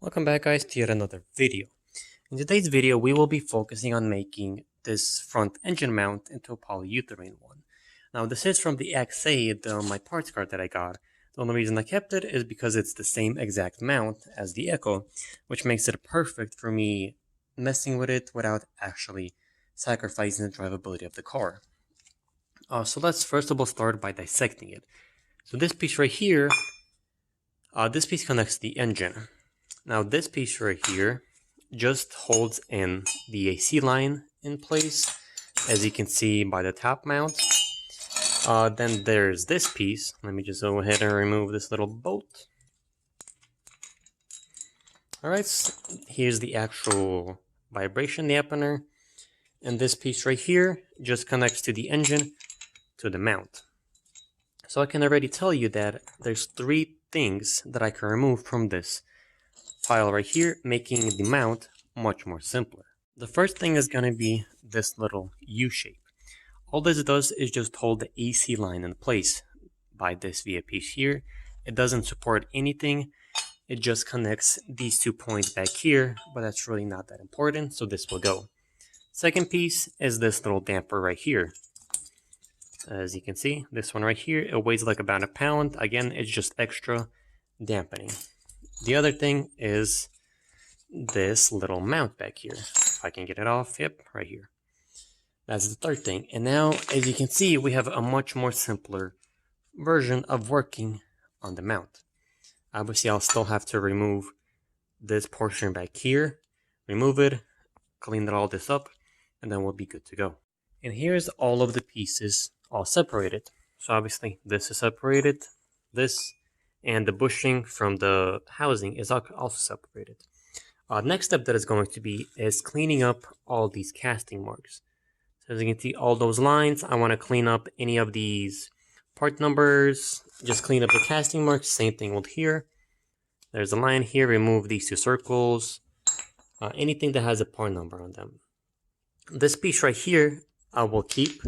Welcome back guys to yet another video. In today's video we will be focusing on making this front engine mount into a polyurethane one. Now this is from the XA, my parts card that I got. The only reason I kept it is because it's the same exact mount as the Echo, which makes it perfect for me messing with it without actually sacrificing the drivability of the car. So let's first of all start by dissecting it. So this piece right here, this piece connects to the engine. Now this piece right here just holds in the AC line in place, as you can see by the top mount. Then there's this piece. Let me just go ahead and remove this little bolt. Alright, so here's the actual vibration dampener. And this piece right here just connects to the engine to the mount. So I can already tell you that there's three things that I can remove from this file right here, making the mount much more simpler. The first thing is going to be this little U shape. All this does is just hold the AC line in place by this via piece here. It doesn't support anything. It just connects these 2 points back here, but that's really not that important, so this will go. Second piece is this little damper right here. As you can see, this one right here, it weighs like about a pound. Again, it's just extra dampening. The other thing is this little mount back here. If I can get it off, yep, right here. That's the third thing. And now, as you can see, we have a much more simpler version of working on the mount. Obviously, I'll still have to remove this portion back here, remove it, clean all this up, and then we'll be good to go. And here's all of the pieces all separated. So obviously, this is separated, this, and the bushing from the housing is also separated. Next step that is going to be is cleaning up all these casting marks. So as you can see, all those lines, I want to clean up any of these part numbers, just clean up the casting marks. Same thing with here. There's a line here, remove these two circles, anything that has a part number on them. This piece right here, I will keep.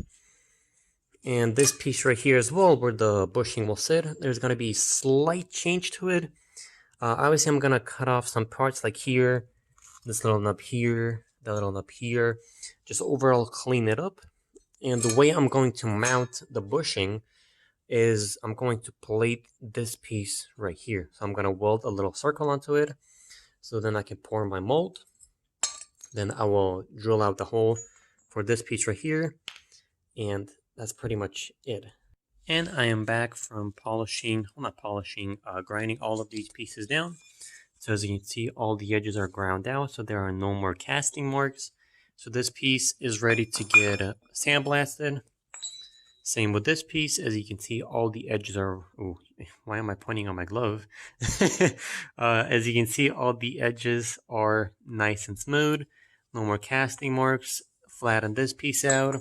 And this piece right here as well, where the bushing will sit, there's going to be slight change to it. Obviously, I'm going to cut off some parts like here, this little nub here, that little nub here. Just overall clean it up. And the way I'm going to mount the bushing is I'm going to plate this piece right here. So I'm going to weld a little circle onto it. So then I can pour my mold. Then I will drill out the hole for this piece right here. And that's pretty much it. And I am back from grinding all of these pieces down. So as you can see, all the edges are ground out, so there are no more casting marks. So this piece is ready to get sandblasted. Same with this piece. As you can see, all the edges are... Ooh, why am I pointing on my glove? As you can see, all the edges are nice and smooth. No more casting marks. Flatten this piece out.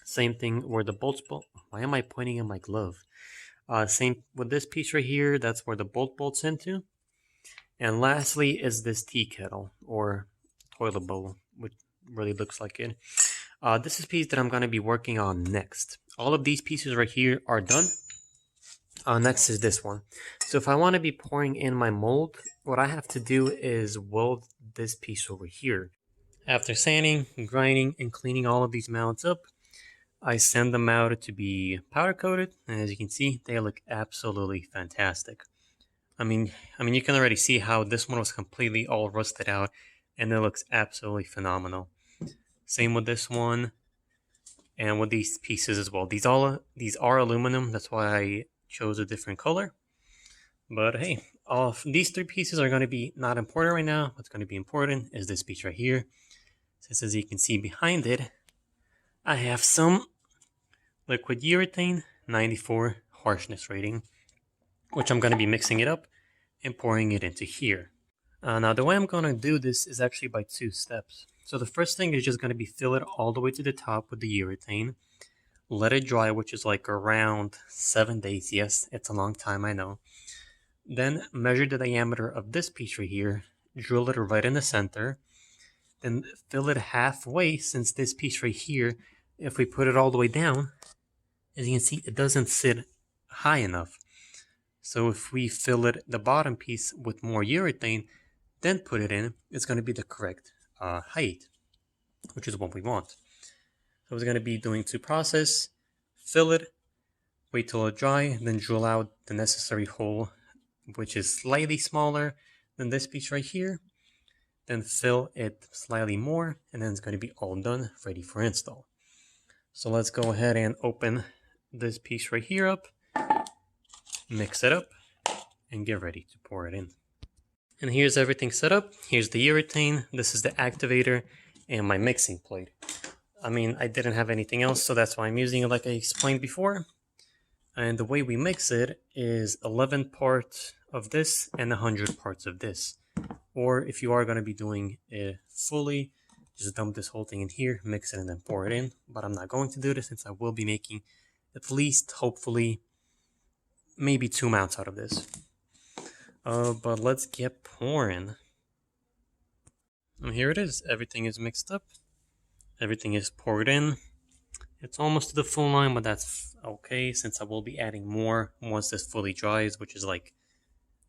Same thing where the bolts... Why am I pointing in my glove? Same with this piece right here. That's where the bolt bolts into. And lastly is this tea kettle or toilet bowl, which really looks like it. This is a piece that I'm going to be working on next. All of these pieces right here are done. Next is this one. So if I want to be pouring in my mold, what I have to do is weld this piece over here. After sanding, grinding, and cleaning all of these mounts up, I send them out to be powder coated, and as you can see, they look absolutely fantastic. I mean, you can already see how this one was completely all rusted out, and it looks absolutely phenomenal. Same with this one, and with these pieces as well. These are aluminum, that's why I chose a different color. But hey, these three pieces are going to be not important right now. What's going to be important is this piece right here. Since as you can see behind it, I have some liquid urethane 94 harshness rating, which I'm going to be mixing it up and pouring it into here. Now the way I'm going to do this is actually by 2 steps. So the first thing is just going to be fill it all the way to the top with the urethane, let it dry, which is like around 7 days. Yes, it's a long time, I know. Then measure the diameter of this piece right here, drill it right in the center, then fill it halfway, since this piece right here, if we put it all the way down, as you can see, it doesn't sit high enough. So if we fill it, the bottom piece, with more urethane, then put it in, it's going to be the correct height, which is what we want. So it's going to be doing to process, fill it, wait till it dry, then drill out the necessary hole, which is slightly smaller than this piece right here. Then fill it slightly more, and then it's going to be all done, ready for install. So let's go ahead and open this piece right here up, mix it up, and get ready to pour it in. And here's everything set up. Here's the urethane, this is the activator, and my mixing plate. I mean, I didn't have anything else, so that's why I'm using it like I explained before. And the way we mix it is 11 parts of this and 100 parts of this. Or if you are going to be doing it fully, just dump this whole thing in here, mix it, and then pour it in. But I'm not going to do this since I will be making at least, hopefully, maybe 2 mounts out of this. But let's get pouring. And here it is. Everything is mixed up. Everything is poured in. It's almost to the full line, but that's okay since I will be adding more once this fully dries, which is like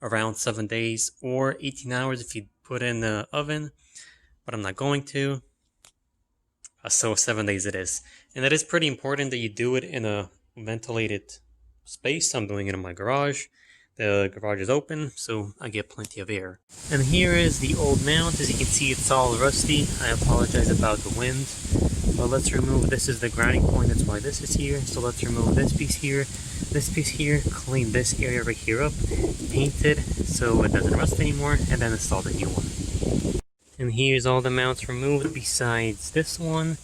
around 7 days or 18 hours if you put it in the oven, but I'm not going to. So 7 days it is. And it is pretty important that you do it in a ventilated space. I'm doing it in my garage. The garage is open, so I get plenty of air. And here is the old mount. As you can see, it's all rusty. I apologize about the wind. But let's remove, this is the grounding point, that's why this is here. So let's remove this piece here, clean this area right here up, paint it so it doesn't rust anymore, and then install the new one. And here's all the mounts removed besides this one.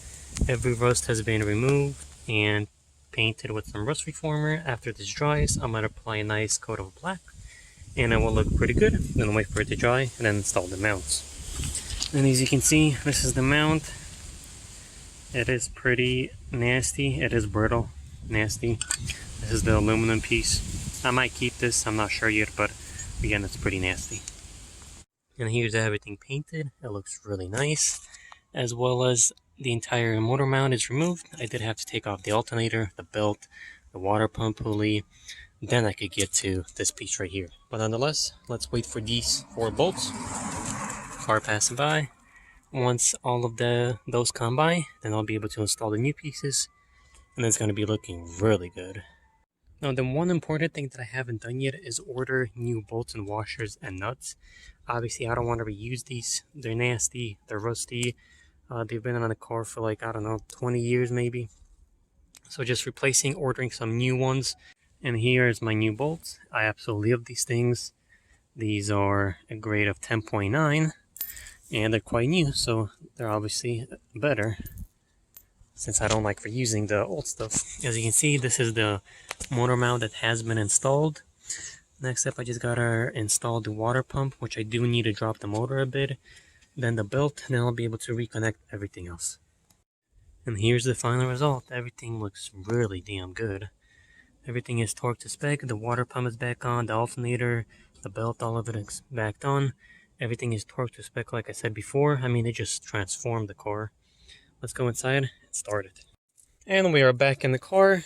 Every rust has been removed and painted with some rust reformer. After this dries, I'm going to apply a nice coat of black, and it will look pretty good. Then wait for it to dry, and then install the mounts. And as you can see, this is the mount. It is pretty nasty. It is brittle, nasty. This is the aluminum piece. I might keep this, I'm not sure yet, but again, it's pretty nasty. And here's everything painted. It looks really nice. As well as the entire motor mount is removed. I did have to take off the alternator, the belt, the water pump pulley. Then I could get to this piece right here. But nonetheless, let's wait for these 4 bolts. Car passing by. Once all of those come by, then I'll be able to install the new pieces, and it's going to be looking really good. Now, the one important thing that I haven't done yet is order new bolts and washers and nuts. Obviously, I don't want to reuse these. They're nasty, they're rusty. They've been on the car for like, I don't know, 20 years maybe. So just replacing, ordering some new ones. And here's my new bolts. I absolutely love these things. These are a grade of 10.9. And they're quite new, so they're obviously better, since I don't like reusing the old stuff. As you can see, this is the motor mount that has been installed. Next up, I just gotta install the water pump, which I do need to drop the motor a bit. Then the belt, and then I'll be able to reconnect everything else. And here's the final result. Everything looks really damn good. Everything is torqued to spec. The water pump is back on, the alternator, the belt, all of it is back on. Everything is torqued to spec like I said before. I mean, it just transformed the car. Let's go inside and start it. And we are back in the car.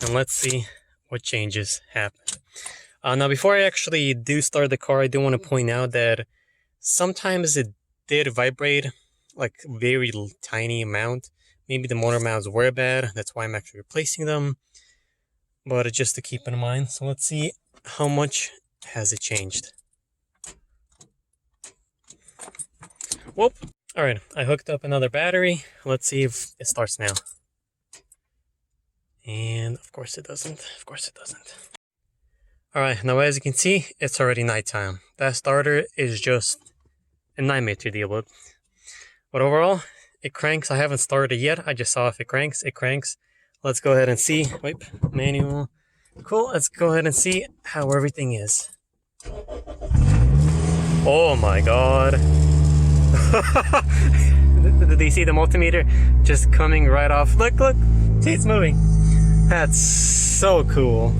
And let's see what changes happen. Now, before I actually do start the car, I do want to point out that sometimes it did vibrate, like very tiny amount. Maybe the motor mounts were bad. That's why I'm actually replacing them. But just to keep in mind. So let's see how much has it changed. Whoop. Alright, I hooked up another battery. Let's see if it starts now. And of course it doesn't. Of course it doesn't. Alright, now as you can see, it's already nighttime. That starter is just a nightmare to deal with. But overall, it cranks. I haven't started it yet. I just saw if it cranks. It cranks. Let's go ahead and see. Wait, manual. Cool, let's go ahead and see how everything is. Oh my god. Did you see the multimeter just coming right off? Look, look. See, it's moving. That's so cool.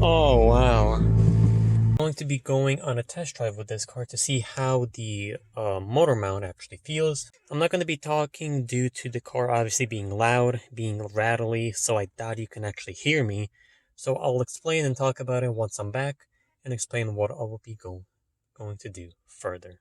Oh, wow. I'm going to be going on a test drive with this car to see how the motor mount actually feels. I'm not going to be talking due to the car obviously being loud, being rattly, so I doubt you can actually hear me. So I'll explain and talk about it once I'm back and explain what I will be going going to do further.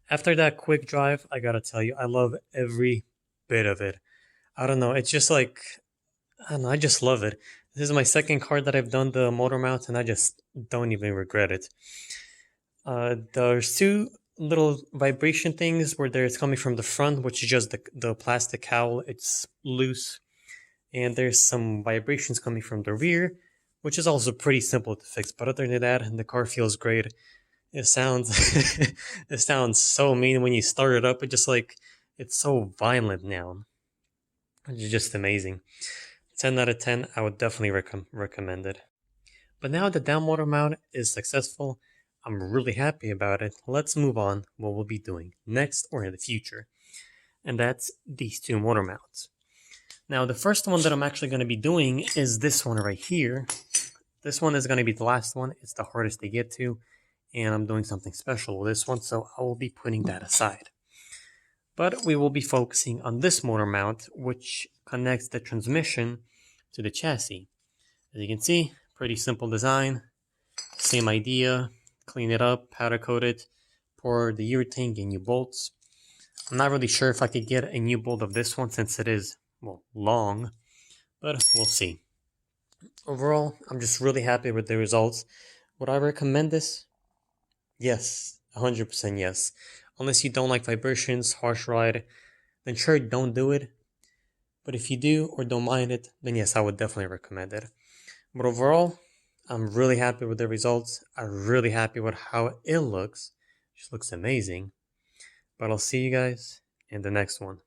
After that quick drive, I gotta tell you, I love every bit of it. I don't know, it's just like, I don't know, I just love it. This is my second car that I've done the motor mount, and I just don't even regret it. There's two little vibration things where it's coming from the front, which is just the plastic cowl, it's loose. And there's some vibrations coming from the rear, which is also pretty simple to fix. But other than that, the car feels great. It sounds it sounds so mean when you start it up. It just like it's so violent now. It's just amazing. 10 out of 10. I would definitely recommend it. But now the down motor mount is successful. I'm really happy about it. Let's move on what we'll be doing next or in the future. And that's these two motor mounts. Now the first one that I'm actually going to be doing is this one right here. This one is going to be the last one. It's the hardest to get to. And I'm doing something special with this one, so I will be putting that aside. But we will be focusing on this motor mount, which connects the transmission to the chassis. As you can see, pretty simple design. Same idea. Clean it up, powder coat it, pour the urethane, get new bolts. I'm not really sure if I could get a new bolt of this one since it is, well, long, but we'll see. Overall, I'm just really happy with the results. Would I recommend this? Yes, 100% yes. Unless you don't like vibrations, harsh ride, then sure, don't do it. But if you do or don't mind it, then yes, I would definitely recommend it. But overall, I'm really happy with the results. I'm really happy with how it looks. It just looks amazing. But I'll see you guys in the next one.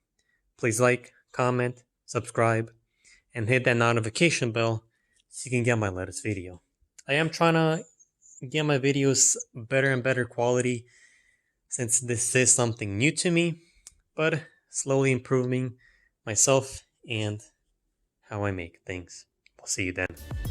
Please like, comment, subscribe, and hit that notification bell so you can get my latest video. I am trying to get my videos better and better quality since this is something new to me, but slowly improving myself and how I make things. I'll see you then.